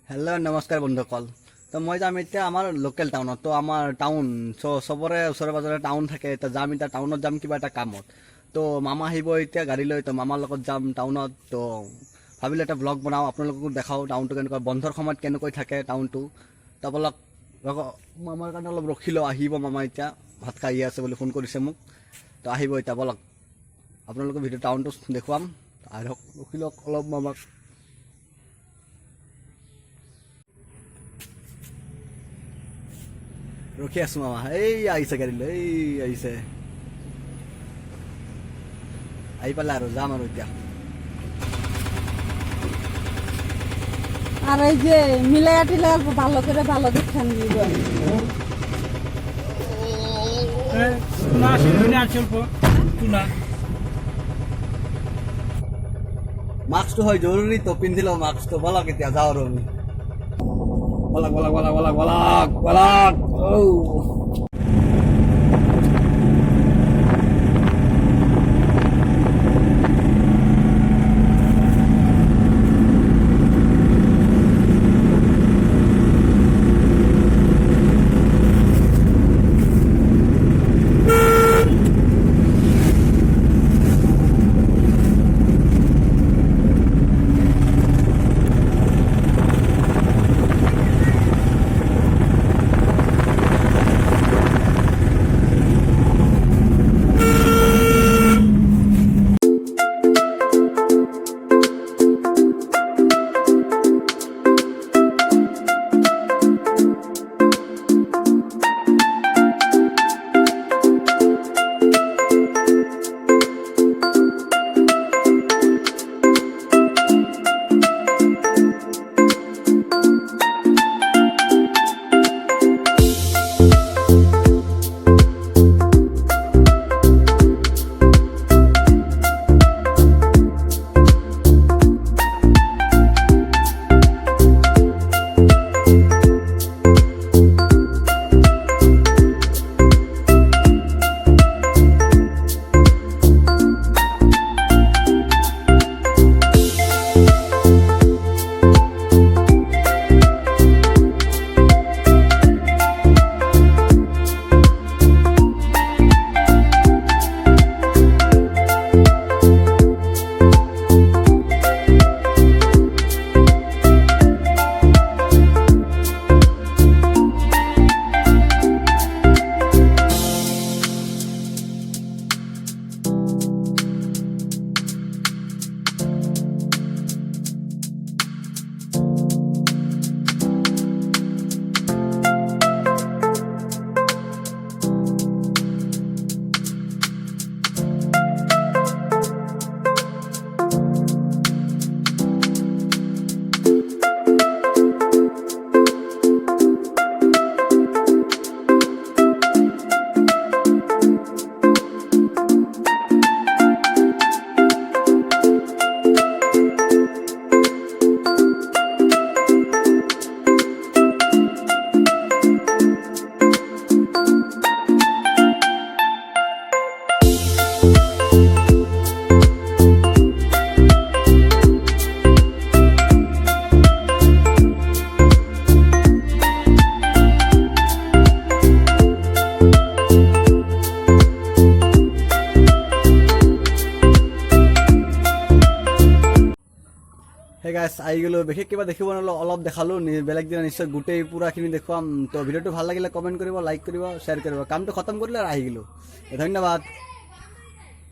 Hello नमस्कार बंधुসকল। तो मैं जाम इतना आमार लोकल टाउन तो आमार टाउन सबरे ओसरे पाजरे टाउन थाके तो जाम इतना टाउन जाम किबा एटा कामत तो मामा आहिब इतना गाड़ी लै तो मामार लगत जाम टाउन तो भाविलो एटा ब्लग बनाओ आपनालोककো देखाओ टाउनটো केनेকুৱা बंधर সময়ত केनेকৈ থাকে टाउनটো तो बोलक मामार कारण अलप रखिलो आहिब मामा इतना भात खाई आछे बोली फोन करिছে মোক तो आहिब इतना बोलक आपनालोके भिडिओ टाउनটো देखुৱাম आरो रखिलो अलप मामाक रखी आसो मामा आईसे गाड़ी लो आईसे आई पाले आरो जाम आरो इतना আর এই যে মিলাইয়া টিলাইয়া ভালো করে ভালো দেখেন দিবেন না শুনে চলবো তুনা মাস্ক তো হয় জরুরি তো পিন্ধিলো মাস্ক তো বলা কেতিয়া যাও রমি বলাক বলাক বলাক বলাক বলাক বলাক ও গাইস আই গেলো বিশেষ কিবা দেখিব নলো অলপ দেখালো বেলেগ দিনা নিশ্চয় গোটেই পুরাখিনি দেখুৱাম তো ভিডিওটো ভাল লাগিলে কমেন্ট কৰিব লাইক কৰিব শেয়ার কৰিব কামটো খতম কৰিলে আৰু আহি গেলো ধন্যবাদ।